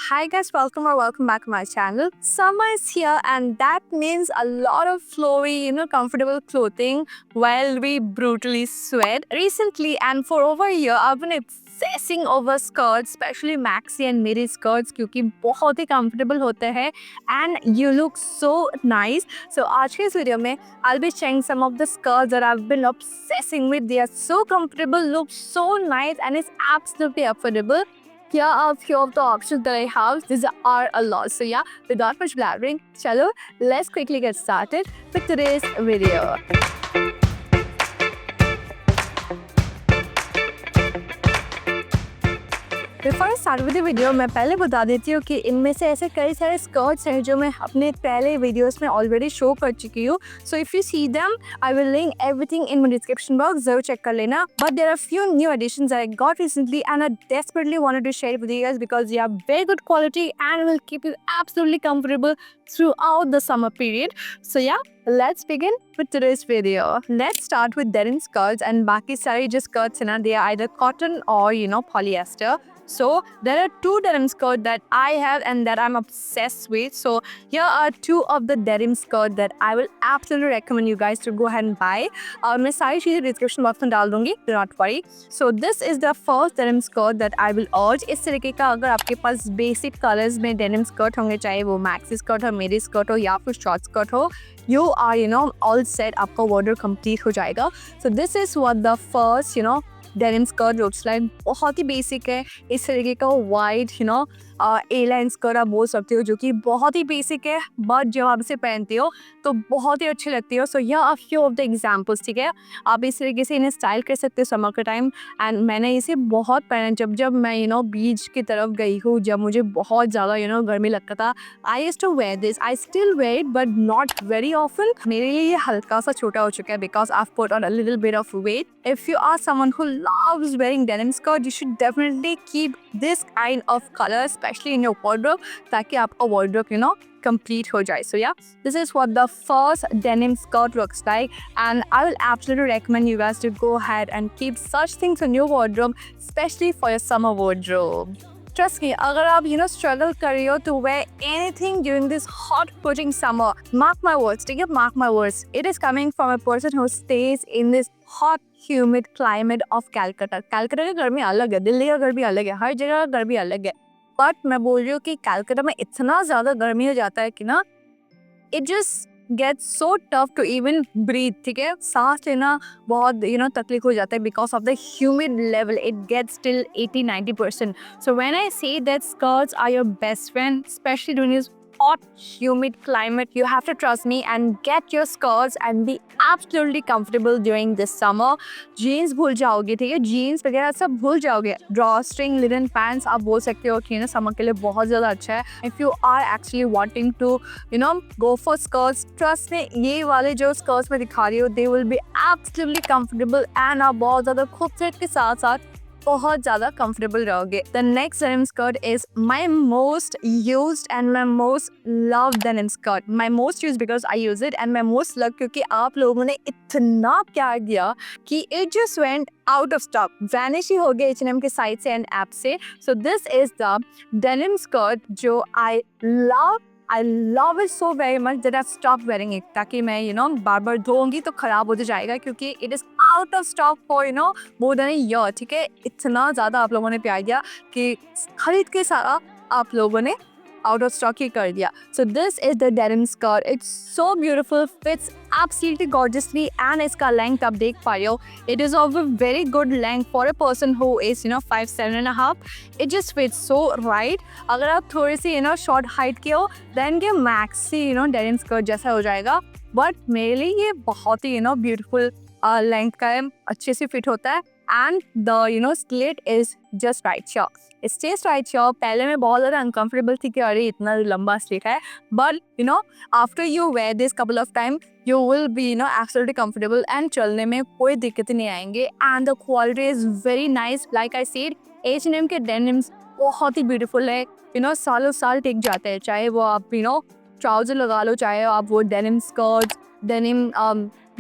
Hi guys, welcome back to my channel. Summer is here and that means a lot of flowy, comfortable clothing while we brutally sweat. Recently and for over a year, I've been obsessing over skirts, especially maxi and midi skirts क्योंकि बहुत ही comfortable होते हैं and you look so nice. So आज के इस video में I'll be sharing some of the skirts that I've been obsessing with. They are so comfortable, look so nice and it's absolutely affordable. Here are a few of the options that I have. These are a lot. So yeah, without much blabbering, chalo, let's quickly get started with today's video. Before I start with the video मैं पहले बता देती हूँ कि इनमें से ऐसे कई सारे स्कर्ट्स हैं जो मैं अपने पहले वीडियोस में ऑलरेडी शो कर चुकी हूँ. So if you see them I will link everything in my description box. ज़रूर चेक कर लेना. But there are few new additions I got recently and I desperately wanted to share with you guys because they are very good quality and will keep you absolutely comfortable throughout the summer period. So yeah, let's begin with today's video. Let's start with denim skirts and baki sari just skirts and they are either cotton or polyester. So there are two denim skirts that I have and that I'm obsessed with. So here are two of the denim skirts that I will absolutely recommend you guys to go ahead and buy. मैं सारी चीज़ें description box में डाल दूंगी. Do not worry. So this is the first denim skirt that I will urge. इस तरीके का अगर आपके पास बेसिक कलर्स में denim skirt होंगे, चाहे वो maxi skirt हो, midi skirt हो या फिर short skirt हो, you are all set. आपका wardrobe complete हो जाएगा. So this is what the first denim skirt looks like. बहुत ही बेसिक है. इस तरीके का वाइट ए लाइन स्कर्ट आप बोल सकते हो जो कि बहुत ही बेसिक है बट जब आप इसे पहनते हो तो बहुत ही अच्छी लगती हो. सो यह are few of the examples. ठीक है, आप इस तरीके से इन्हें स्टाइल कर सकते हो समर के टाइम. एंड मैंने इसे बहुत पहना जब मैं बीच की तरफ गई हूँ, जब मुझे बहुत ज़्यादा गर्मी लगता था. I used to wear this. I still wear it but not very often. मेरे लिए ये हल्का सा छोटा हो चुका है because I put on a little bit of weight. If you are someone who loves wearing denim skirt, you should definitely keep this kind of color especially in your wardrobe ताकि आपका wardrobe complete हो जाए. So yeah, this is what the first denim skirt looks like and I will absolutely recommend you guys to go ahead and keep such things in your wardrobe especially for your summer wardrobe. Trust me, अगर आप struggle कर रही हो to wear anything during this hot putting summer, mark my words, ठीक है, mark my words. It is coming from a person who stays in this hot humid climate of Calcutta. Calcutta की गर्मी अलग है, दिल्ली का गर्मी अलग है, हर जगह का गर्मी अलग है. बट मैं बोल रही हूँ कि कैलकाटा में इतना ज़्यादा गर्मी हो जाता है कि it just gets so tough to even breathe. ठीक है, सांस लेना बहुत तकलीफ हो जाता है because of the humid level. It gets till 80-90%. So when I say that skirts are your best friend, especially during this hot humid climate, you have to trust me and get your skirts and be absolutely comfortable during this summer. Jeans भूल जाओगे, ठीक है, jeans वगैरह सब भूल जाओगे. Draw string linen pants आप बोल सकते हो कि समर के लिए बहुत ज़्यादा अच्छा है. If you are actually wanting to go for skirts, trust में ये वाले जो स्कर्ट्स में दिखा रही हो they will be absolutely comfortable and आप बहुत ज़्यादा खूबसूरत के साथ साथ बहुत ज़्यादा कंफर्टेबल रहोगे. The next denim skirt is my most used and my most love denim skirt. My most use because I use it and my most love क्योंकि आप लोगों ने इतना प्यार दिया कि it just went out of stock. Vanish ही हो गया H&M के साइट से एंड ऐप से. So this is the denim skirt जो I love it so very much that I've stopped wearing it. ताकि मैं बार बार धोऊंगी तो खराब हो जाएगा क्योंकि it is out of stock for more than a year. ठीक है, इतना ज़्यादा आप लोगों ने प्यार दिया कि खरीद के सारा आप लोगों ने out of stock ही कर दिया. So this is the denim skirt. It's so beautiful, fits absolutely gorgeously and इसका length आप देख पा रहे हो. It is of a very good length for a person who is 5'7.5". It just fits so right. अगर आप थोड़ी सी short height के हो then ये maxi denim skirt जैसा हो जाएगा. But मेरे लिए ये बहुत ही beautiful length का है, अच्छे से fit होता है. And the slit is just right here. It stays right here. पहले मैं बहुत ज़्यादा uncomfortable थी कि अरे इतना लंबा slit है. But after you wear this couple of time, you will be absolutely comfortable and चलने में कोई दिक्कत नहीं आएंगे. And the quality is very nice. Like I said, H&M के denims बहुत ही beautiful है. सालों साल टिक जाते हैं. चाहे वो आप ट्राउजर लगा लो, चाहे आप वो denim skirts, denim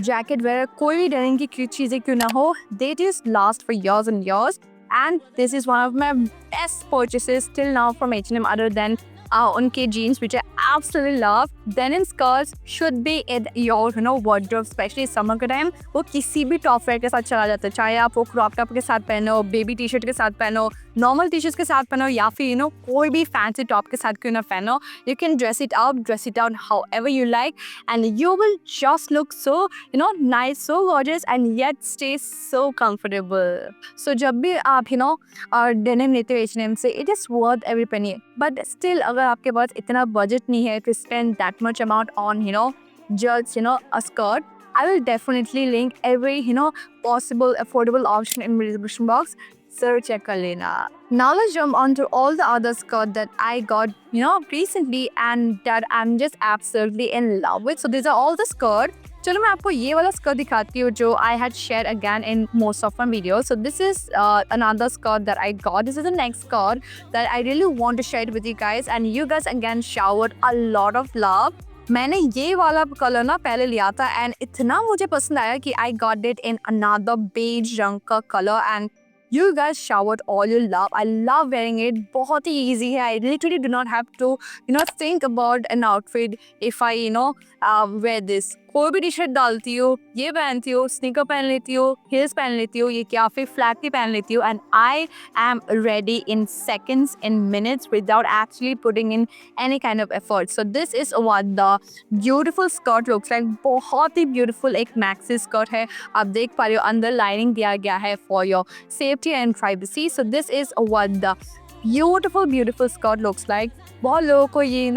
जैकेट वगैरह कोई भी डेनिम की चीज़ें क्यों ना हो, they just last for years and years and this is one of my best purchases till now from H&M other than उनके jeans which I absolutely love. Denim skirts should be in your wardrobe, especially summer के time. वो किसी भी top wear के साथ चला जाता है, चाहे आप वो क्रॉप टॉप के साथ पहनो, बेबी टी शर्ट के साथ पहनो, नॉर्मल टी शर्ट के साथ पहनो, या फिर कोई भी फैंसी टॉप के साथ क्यों ना पहनो. You can dress it up, dress it down however you like, and you will just look so nice, so gorgeous, and yet stay so comfortable. So जब भी आप डेनिम लेते हो H&M से, it is worth every penny. But still अगर आपके पास इतना budget नहीं है to spend that much amount on just a skirt, I will definitely link every possible affordable option in my description box. So check कर लेना. Now let's jump on to all the other skirts that I got recently and that I'm just absolutely in love with. So these are all the skirts. चलो मैं आपको ये वाला skirt दिखाती हूँ जो I had shared again in most of my videos. So this is another skirt that I got. This is the next skirt that I really want to share it with you guys, and you guys again showered a lot of love. मैंने ये वाला colour पहले लिया था and इतना मुझे पसंद आया कि I got it in another beige रंग का colour and you guys showered all your love. I love wearing it. बहुत ही easy है. I literally do not have to think about an outfit if I wear this. कोई भी T shirt डालती हूँ, ये पहनती हूँ, स्नीकर पहन लेती हूँ, हील्स पहन लेती हूँ, ये क्या फिर फ्लैट की पहन लेती हूँ, and I am ready in seconds, in minutes, without actually putting in any kind of effort. So this is what the beautiful skirt looks like. बहुत ही beautiful एक maxi skirt है. आप देख पा रहे हो अंदर लाइनिंग दिया गया है for your safety and privacy. So this is what the beautiful skirt looks like. बहुत लोगों को ये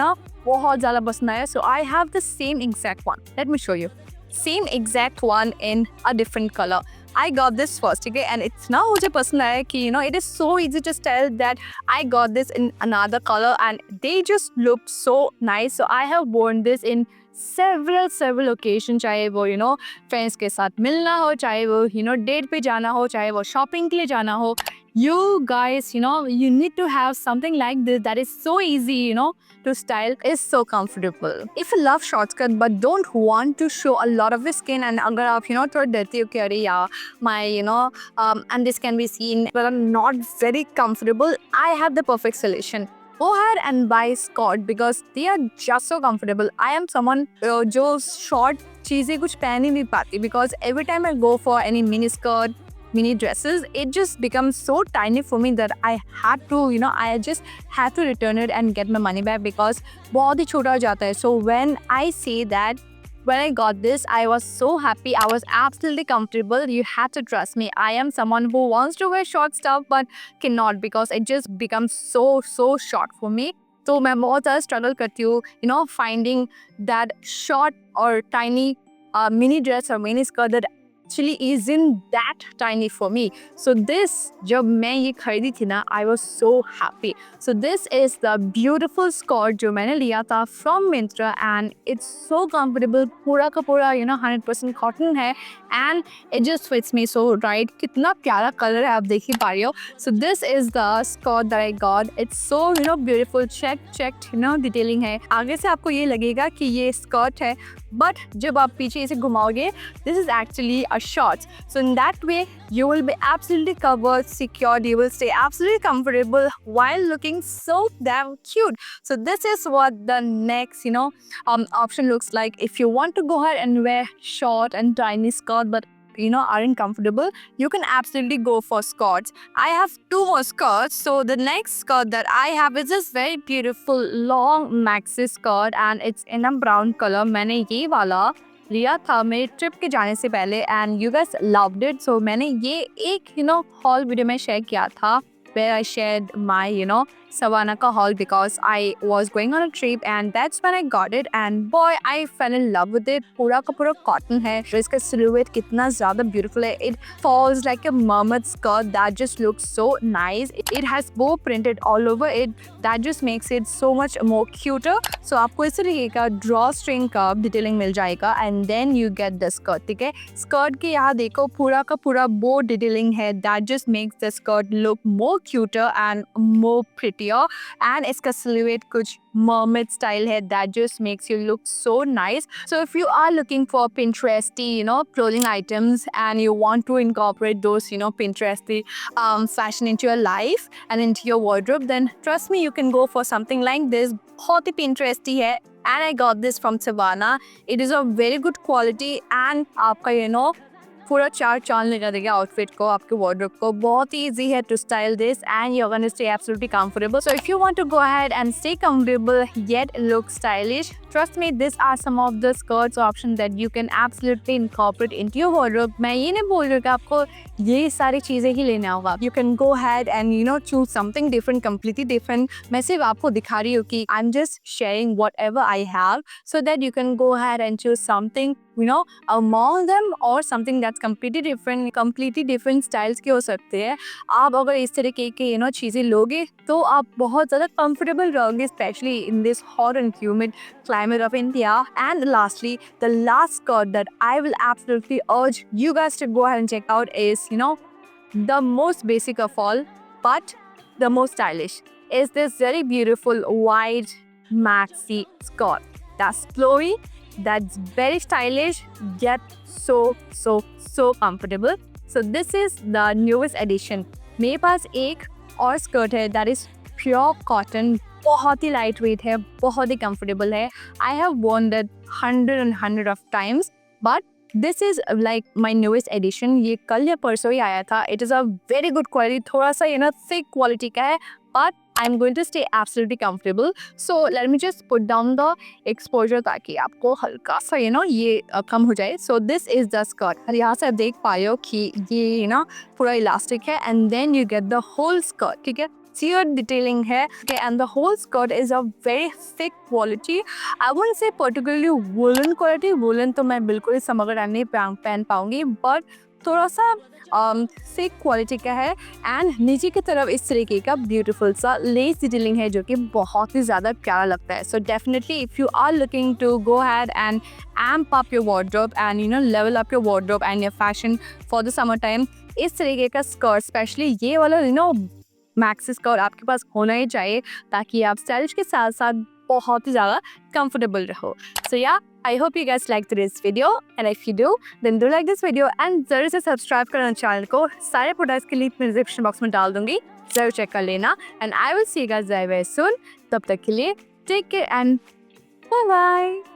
बहुत ज़्यादा पसंद आया. So I have the same exact one. Let me show you. Same exact one in a different color. I got this first, okay, and इतना मुझे पसंद आया कि it is so easy to tell that I got this in another color and they just look so nice. So I have worn this in several occasions, चाहे वो friends के साथ मिलना हो, चाहे वो डेट पे जाना हो, चाहे वो shopping के लिए जाना हो. You guys, you need to have something like this that is so easy, to style, is so comfortable. If you love short skirt but don't want to show a lot of your skin, and अगर आप थोड़ा डरते हो कि अरे यार my and this can be seen but I'm not very comfortable, I have the perfect solution. Go ahead and buy skirt because they are just so comfortable. I am someone जो short चीज़ें कुछ पहन ही नहीं पाती because every time I go for any mini skirt, mini dresses, it just becomes so tiny for me that I had to I just had to return it and get my money back because बहुत ही छोटा हो जाता है. So when I say that, when I got this, I was so happy. I was absolutely comfortable. You had to trust me. I am someone who wants to wear short stuff but cannot because it just becomes so short for me. So मैं बहुत ज़्यादा struggle करती हूँ finding that short or tiny mini dress or mini skirt that actually isn't that tiny for me. So this, जब मैं ये खरीदी थी I was so happy. So this is the beautiful skirt जो मैंने लिया था from Myntra and it's so comfortable. पूरा का पूरा 100% cotton है and it just fits me so right. कितना प्यारा color है, आप देख ही पा रहे हो. So this is the skirt that I got. It's so beautiful, checked detailing है. आगे से आपको ये लगेगा कि ये skirt है, but जब आप पीछे इसे घुमाओगे, this is actually a shorts. So in that way, you will be absolutely covered, secured. You will stay absolutely comfortable while looking so damn cute. So this is what the next, option looks like. If you want to go ahead and wear short and tiny skirt, but aren't comfortable, you can absolutely go for skirts. I have two more skirts. So the next skirt that I have is this very beautiful long maxi skirt and it's in a brown color. मैंने ये वाला लिया था मेरे trip के जाने से पहले and you guys loved it. So मैंने ये एक haul वीडियो में शेयर किया था where I shared my Savannah ka haul because I was going on a trip and that's when I got it and boy I fell in love with it. पूरा का पूरा cotton है. इसका silhouette कितना ज़्यादा beautiful है. It falls like a mermaid skirt that just looks so nice. It has bow printed all over it. That just makes it so much more cuter. So आपको इस तरीके का drawstring का detailing मिल जाएगा and then you get the skirt. ठीक है. Skirt के यहाँ देखो पूरा का पूरा bow detailing है. That just makes the skirt look more cuter and more pretty. prettier and इसका silhouette कुछ mermaid style है that just makes you look so nice. So if you are looking for Pinteresty, clothing items and you want to incorporate those, Pinteresty fashion into your life and into your wardrobe, then trust me, you can go for something like this. बहुत ही Pinteresty है and I got this from Savannah. It is of very good quality and आपका पूरा चार चांद लगा देगा outfit को, आपके वार्डरोब को. बहुत ही easy है to style this and you're gonna stay absolutely comfortable. So if you want to go ahead and stay comfortable yet look stylish, trust me, these are some of the skirts options that you can absolutely incorporate into your wardrobe. मैं ये नहीं बोल रही कि आपको ये सारी चीज़ें ही लेना होगा. You can go ahead and choose something different, completely different. मैं सिर्फ आपको दिखा रही हूँ कि I'm just sharing whatever I have so that you can go ahead and choose something among them or something that's completely different styles के हो सकते हैं. आप अगर इस तरीके के चीज़ें लोगे तो आप बहुत ज़्यादा comfortable रहोगे, especially in this hot and humid climate of India. And lastly, the last skirt that I will absolutely urge you guys to go ahead and check out is the most basic of all but the most stylish is this very beautiful white maxi skirt. That's flowy, that's very stylish yet so comfortable. So this is the newest addition. मेरे पास एक और skirt है that is pure cotton, बहुत ही light weight है, बहुत ही comfortable है. I have worn that hundred of times but this is like my newest addition. ये कल या परसों ही आया था. It is a very good quality, थोड़ा सा thick quality का है but I'm going to stay absolutely comfortable. So let me just put down the exposure ताकि आपको हल्का सा ये कम हो जाए. So this is the skirt. और यहाँ से आप देख पाए हो कि ये पूरा इलास्टिक है and then you get the whole skirt. ठीक है, tiered detailing है. Okay, and the whole skirt is of very thick quality. I won't say particularly woolen quality. Woolen तो मैं बिल्कुल ही समझ नहीं पहन पाऊंगी but थोड़ा सा thick क्वालिटी का है एंड नीचे की तरफ इस तरीके का ब्यूटीफुल सा लेस डिटेलिंग है जो कि बहुत ही ज़्यादा प्यारा लगता है. So definitely if you are looking to go ahead and amp up your wardrobe and level up your wardrobe and your fashion for the summer time, इस तरीके का स्कर्ट स्पेशली ये वाला मैक्सी स्कर्ट आपके पास होना ही चाहिए ताकि आप स्टाइलिश के साथ साथ बहुत ही ज़्यादा कंफर्टेबल रहो. सो या I hope you guys liked today's video and if you do then do like this video and जरूर से सब्सक्राइब करना चैनल को. सारे प्रोडक्ट्स के लिंक मैं डिस्क्रिप्शन बॉक्स में डाल दूंगी, जरूर चेक कर लेना and I will see you guys very soon. तब तक के लिए take care and bye bye.